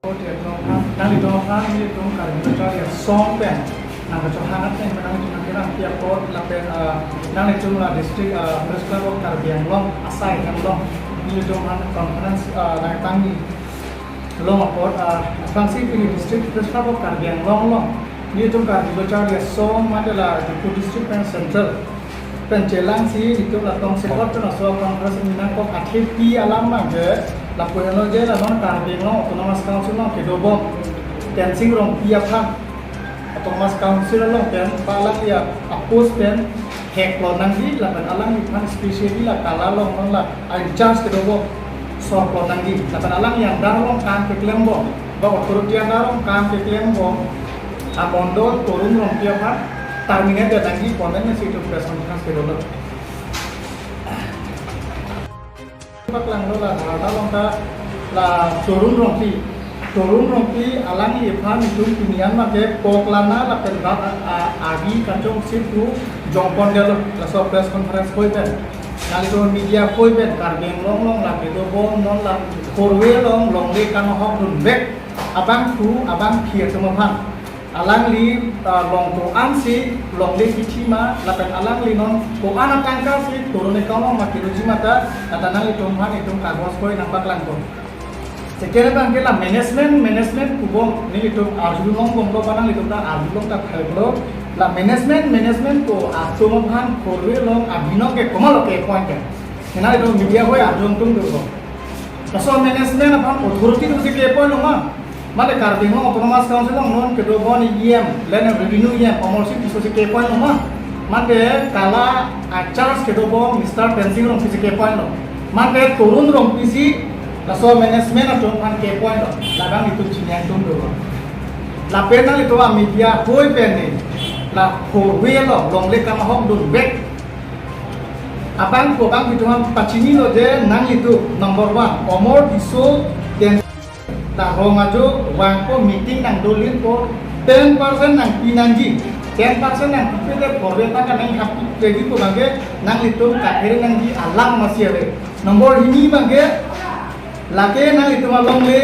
Nang itu orang ini itu kalau kita cari song pen, nang kita hangat pen, nang itu kira tiap pot lapen nang itu lah distrik Presiden Karbi Anglong asai Anglong ini itu hangat conference nang tangi long pot Fransi ini distrik Presiden Karbi Anglong long ini itu kalau kita cari song adalah di distrik pen central penjelang sih itu lah tong sekot tu naso conference ini nang kok akhir pi alam mangga laporan lo je lah non Karbi Anglong autonomous council long kedobo dancing rong pia phan autonomous council long kan palang ya apus kan hek lo nanggi la ban alang phan specially la kala long non la I just kedobo so lo nanggi la ban alang yang darong kan ke klembo ba authority yang darong kan ke klembo abondo turun rong pia phan terminate dia nanggi kontennya situ press conference kedobo paklang lo la darong ka la turun rompi alang iphan itu pinian make poklana la penrat agi kancong situ jongpon dia la so press conference koi ben nali to media koi ben Karbeng long la bedo bom non la korwe long le kan hok dun bek abang khia semua phan alang li long to an si long le kitima la pen alang li non ko anak kangka si turun e kaum makilo jimata atanang itu phan itu kagos koi nampak langko sekarang kan kita management kubong ni itu arjulong bongko panang itu kita arjulong tak kalau la management ko atom han korwe long abino ke komal ke point kan kena itu media hoy arjung tung dulu so management apa authority tu ke point lo mah male Karbeng autonomous council long non ke do bon IM land revenue IM commercial itu ke point lo mah mate kala charge ke do bon Mr. Fencing long ke point lo mate turun rong PC laso management atau kan ke point lo lagang itu cinyang tung dulu la penal itu media hoy pen la korwe lo long le kam hok dun bek abang ko bang itu pacini lo je nang itu number 1 omor diso den ta rongajo wang ko meeting nang dolin ko 10% nang pinanji 10% nang pipede korwe ta kan nang happy jadi ko bangge nang itu kakere nang di alam masih ave nomor ini bangge lake nang itu malong le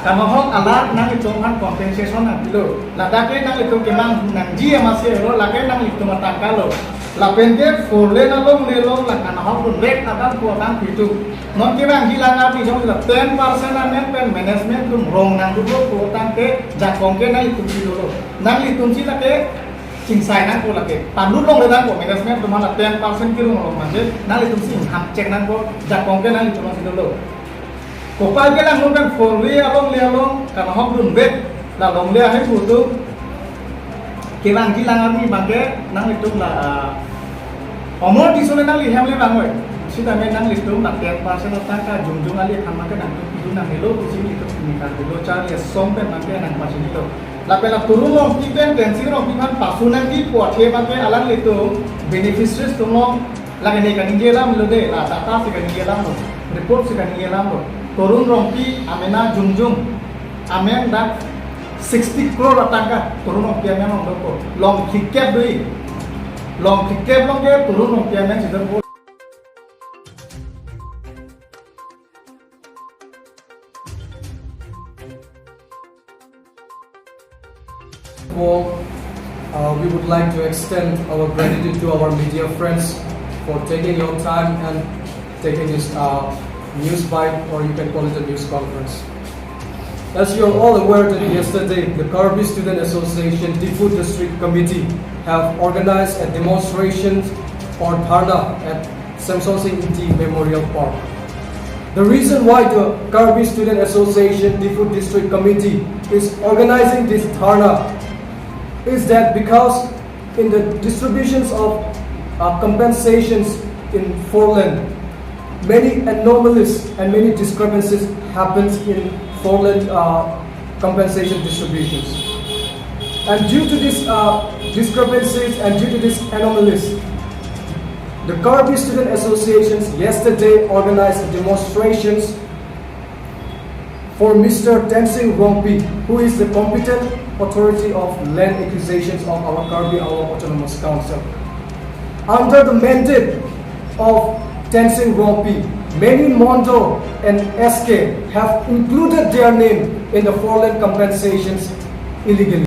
kamahok alat nang itu kan compensation nang itu ladake nang itu kemang nang ji masih lo lake nang itu matangka lo lapenge forle na long le long la kanahok dun rek akan ko bang itu non kemang hilang api jong la 10% anen pen management dum rong nang dulu ko tangke jakongke nang itu dulu nang itu si lake cingsai nang ko lake pandu long le nang ko management dum la 10% kilo long manje nang itu si ham cek nang ko jakongke nang itu masih dulu kopal ke lang kan forwe along le along kan hok dun bet la long le hai putu kelang gilang ami bangge nang itu la omor disole nang li hamle bangoi sita men nang itu na 10% tangka jungjung ali hamake nang itu nang helo sini itu nikah dulu cari sompe bangge nang masih itu la pela turun long kipen tensi long kipan pasunan ki pothe bangge alang itu beneficiaries tumo lagi ne kan ingelam lo de la data se kan ingelam lo report se kan ingelam lo turun rompi amena jungjung amen dak 60 crore tangka turun rompi amen long kikep doi long kikep long ke turun rompi amen sidar bo we would like to extend our gratitude to our media friends for taking your time and taking this news bite, or you can call it a news conference. As you are all aware that yesterday, the Karbi Student Association Difu District Committee have organized a demonstration or dharna at Samson Singh Inti Memorial Park. The reason why the Karbi Student Association Difu District Committee is organizing this dharna is that because in the distributions of compensations in foreland, many anomalies and many discrepancies happens in foreland compensation distributions. And due to these discrepancies and due to these anomalies, the Karbi Student Associations yesterday organized demonstrations for Mr. Tensing Rompi, who is the competent authority of land acquisitions of our Karbi Anglong Autonomous Council. Under the mandate of Tensing Rompi, many Mondo and SK have included their name in the foreign compensations illegally.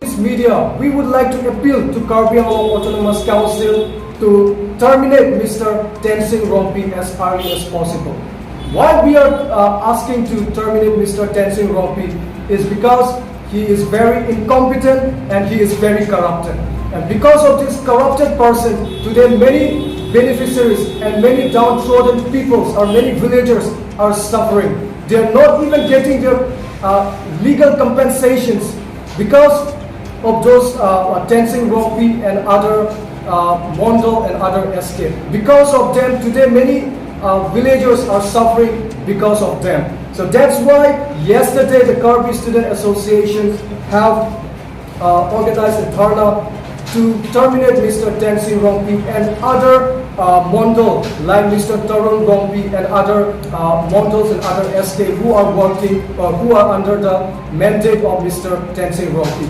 This media, we would like to appeal to Karbi Anglong Autonomous Council to terminate Mr. Tenzing Rompi as early as possible. Why we are asking to terminate Mr. Tenzing Rompi is because he is very incompetent and he is very corrupted. And because of this corrupted person, today many beneficiaries and many downtrodden peoples or many villagers are suffering. They are not even getting their legal compensations because of those Tenzing Rompi and other Mondo and other SK. Because of them, today many villagers are suffering because of them. So that's why yesterday the Karbi Student Association have organized a dharna to terminate Mr. Tenzing Rompi and other Mondo like Mr. Tarun Rompi and other Mondos and other SK who are working or who are under the mandate of Mr. Tenzing Rompi.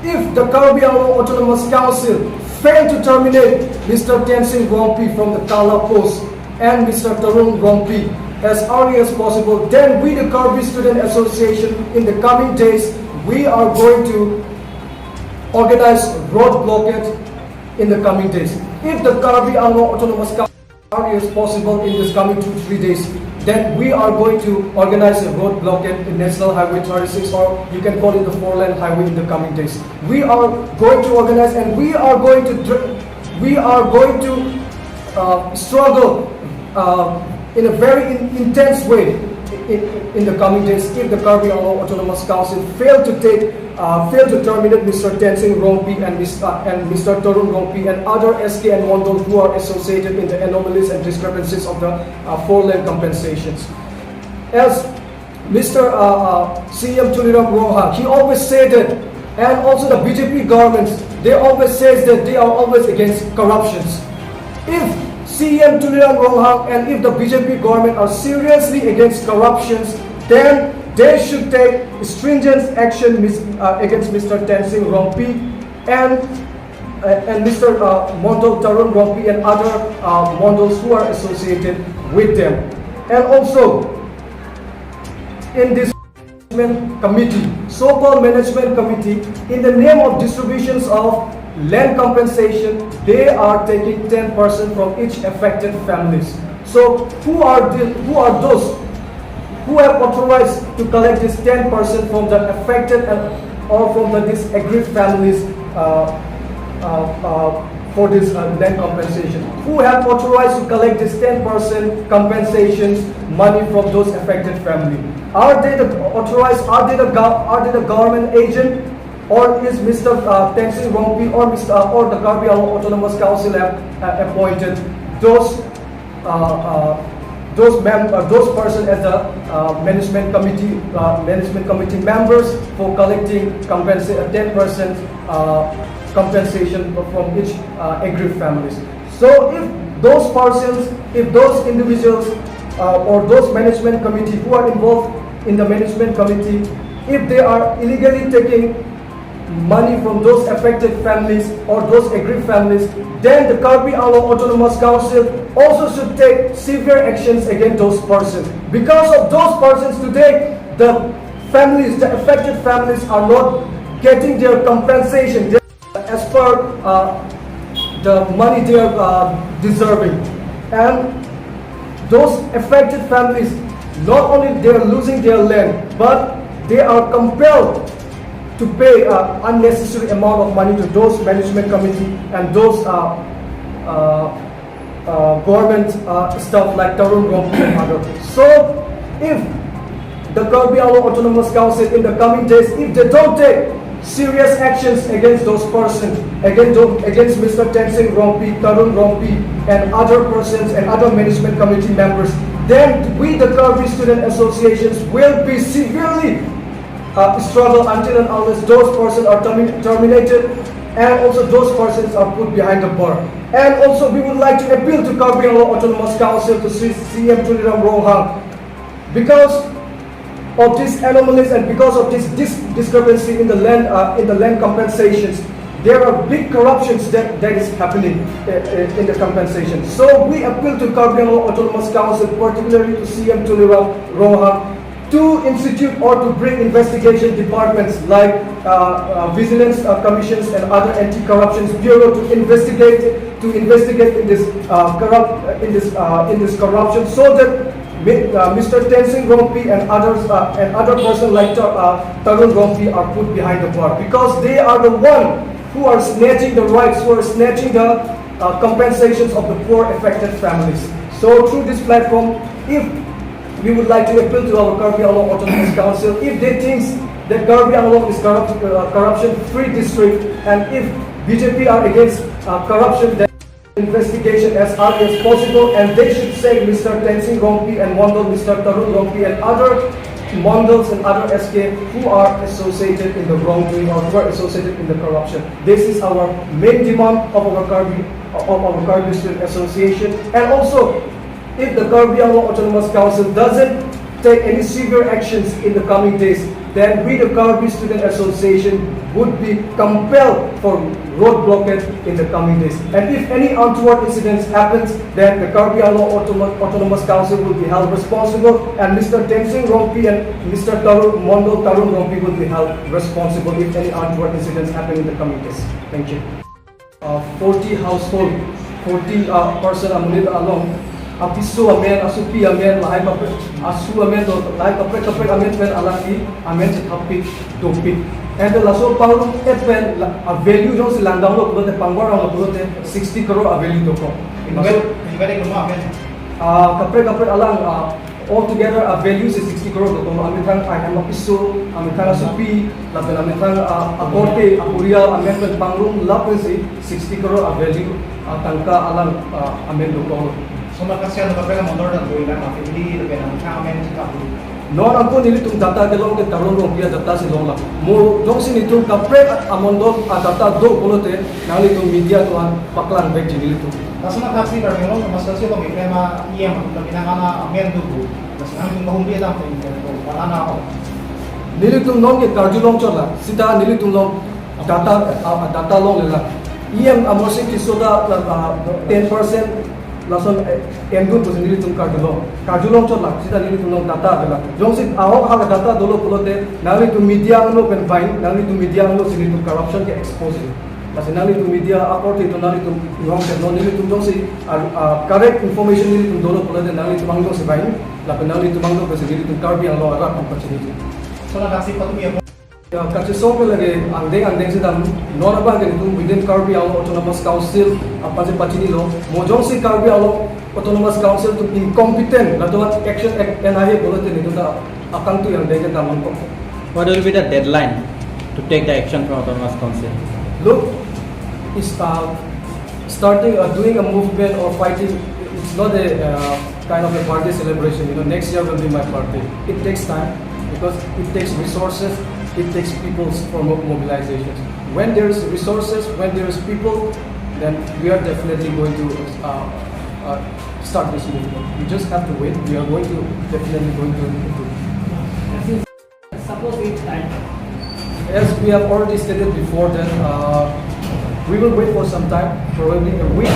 If the Karbi Anglong Autonomous Council fail to terminate Mr. Tenzing Rompi from the Kala post and Mr. Tarun Rompi as early as possible, then we, the Karbi Student Association, in the coming days, we are going to organize road blockade in the coming days. If the Karbi Anglong Autonomous Council as early as possible in this coming 2-3 days, then we are going to organize a road blockade in National Highway 36, or you can call it the 4-lane highway, in the coming days. We are going to organize and we are going to struggle in a very intense way in the coming days if the Karbi Anglong Autonomous Council fail to terminate Mr. Tenzing Rompi and Mr. Tarun Rompi and other SK and Mondo who are associated in the anomalies and discrepancies of the 4-lane compensations. As Mr. CM Chuliram Roha, he always said that, and also the BJP governments, they always say that they are always against corruptions. If CM Chuliram Roha and if the BJP government are seriously against corruptions, then they should take stringent action against Mr. Tenzing Rompi and Mr. Mondo Tarun Rompi and other Mondos who are associated with them. And also, in this committee, so-called management committee, in the name of distributions of land compensation, they are taking 10% from each affected families. So who are those who have authorized to collect this 10% from the affected or from the disaggrieved families for this land compensation? Who have authorized to collect this 10% compensations money from those affected families? Are they the authorized? Are they the government agent? Or is Mr. Tenzing Rompi or the Karbi Anglong Autonomous Council have appointed those persons as the management committee members for collecting 10% compensation from each aggrieved families? So if those persons, if those individuals or those management committee who are involved in the management committee, if they are illegally taking money from those affected families or those aggrieved families, then the Karbi Anglong Autonomous Council also should take severe actions against those persons. Because of those persons today, the affected families are not getting their compensation as per the money they are deserving. And those affected families, not only they are losing their land, but they are compelled to pay unnecessary amount of money to those management committee and those government staff like Tarun Rompi and others. So if the Karbi Anglong Autonomous Council in the coming days, if they don't take serious actions against those persons, against Mr. Tenzing Rompi, Tarun Rompi and other persons and other management committee members, then we, the Karbi Student Associations, will be severely struggle until and unless those persons are terminated and also those persons are put behind the bar. And also we would like to appeal to Karbi Anglong Autonomous Council to CM Chuliram Roha, because of these anomalies and because of this discrepancy in the land compensations, there are big corruptions that is happening in the compensation. So we appeal to Carbon Autonomous Council, particularly to CM Tulira Roha, to institute or to bring investigation departments like vigilance commissions and other anti-corruption bureau to investigate in this corruption, so that Mr. Tenzing Rompi and other persons like Tarun Rompi are put behind the bar, because they are the one who are snatching the rights, who are snatching the compensations of the poor affected families. So through this platform, if we would like to appeal to our Karbi Anglong Autonomous Council, if they think that Karbi Anglong is corruption-free district, and if BJP are against corruption, then investigation as early as possible, and they should say Mr. Tenzing Rompi and Mondal, Mr. Tarun Rompi and other Mondals and other SK who are associated in the wrongdoing or who are associated in the corruption. This is our main demand of our Karbi Student Association. And also, if the Karbi Anglong Autonomous Council doesn't take any severe actions in the coming days, then we, the Karbi Student Association, would be compelled for road blockade in the coming days. And if any untoward incidents happens, then the Karbi Anglong Autonomous Council will be held responsible, and Mr. Tenzing Rompi and Mr. Mondal Tarun Rompi will be held responsible if any untoward incidents happen in the coming days. Thank you. 40 household, 40 person amunid along. Apisu amen, asupi amen, lahai kapre, asu amen, lahai kapre amen pen alaki, amen happy topic. And the laso pangrum pen a value jong silang down lo pulote pangwar lo pulote 60 crore a value to ko. Ibalik mo amen. Kapre alang all together a value is 60 crore to ko. Amen tang ayam apisu, amen tang asupi, lapen amen tang akorte, akuria, amen pen pangrum lapen si 60 crore a value tangka alang amen to ko. So makasya na kapag motor na buhay na family na ganang kamen sa kapu. Non angko nilitung data ke long ke tarong rong pia data si long la. Mo jong si nitung kapre amondo data do polote nali tung media to an paklang back nilitung. Kaso nakasi ka rin mas kasi ko may tema iyam ang pinakana amen dugo. Kasi ang mahumbi lang ko yung para na ako. Nilitung non ke karjulong chola. Sita nilitung long data long la. Iyam amosing kisoda 10% lason endun pun sendiri tung karjulong chot sida nili tung data bela jongsit aho ha data dolo pulote nali tu media no pen fine nali tu media no sini tu corruption ke expose mas nali tu media aporte tu nali tu wrong ke no nili tu jongsi correct information nili tu dolo pulote nali tu mangdo se fine la pen nali tu mangdo ke sini tu karbi ang lo ara opportunity So nakasi pa tu kasi so pe lagi andeng sedang nora ba ke tu within Karbi Anglong Autonomous Council apa je pachini lo mojong si Karbi Anglong Autonomous Council tu incompetent la tu action NIA bolote ni tu da akang tu yang deke tamang ko. What will be the deadline to take the action from Autonomous Council? Look, is starting doing a movement or fighting. It's not a kind of a party celebration. You know, next year will be my birthday. It takes time because it takes resources. It takes people for mobilization. When there is resources, when there is people, then we are definitely going to start this movement. We just have to wait. We are definitely going to improve. Suppose it's time. As we have already stated before, then we will wait for some time, probably a week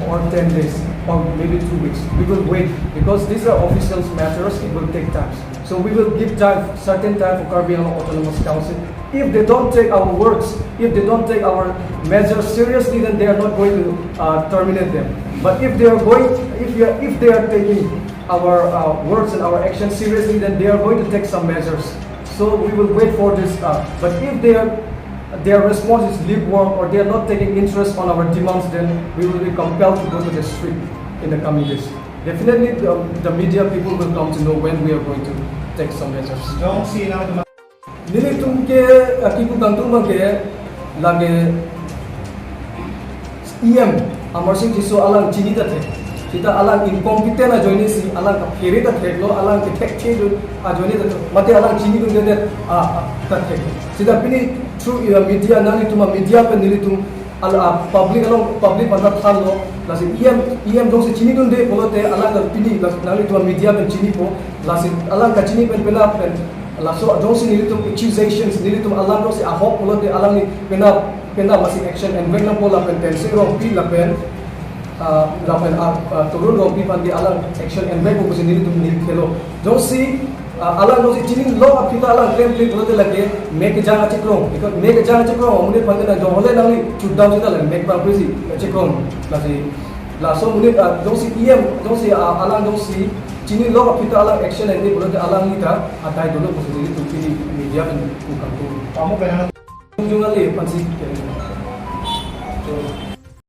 or 10 days, or maybe 2 weeks. We will wait because these are official matters. It will take time. So we will give certain time for Karbi Anglong Autonomous Council. If they don't take our words, if they don't take our measures seriously, then they are not going to terminate them. But if they are taking our words and our actions seriously, then they are going to take some measures. So we will wait for this. But if their response is lukewarm or they are not taking interest on our demands, then we will be compelled to go to the street in the coming days. Definitely, the media people will come to know when we are going to take some measures. Don't see now the Nili tumke kipu gantung bangke lage EM amar sing jiso alang chini ta the kita alang incompetent a joini si alang kere ta the lo alang ke tek che a joini ta mate alang chini dun de ta the sida pini through media nali tuma media pe nili tum public manda thal lo lasi EM dong se chini dun de bolote alang pini nali tuma media pe chini po lasi alang ka chini pen pela pen laso dong si nilitum accusations nilitum alang dong si ahok polote alang ni pena pena masih action and when napo lapen tensi rong pi lapen turun rong pi pandi alang action and when ko sendiri tu nil khelo josi alang josi chini lo ap kita alang claim claim bolte lage make jana chikrong because make jana chikrong omune pandi na jo hole nang chudam sida lage make pa prisi chikrong la so mune josi josi alang josi chini lo ap kita alang action and when bolte alang ni ka atai dulu ko sendiri tu pi media kan ku kan tu Kamu pengen jungal le pansi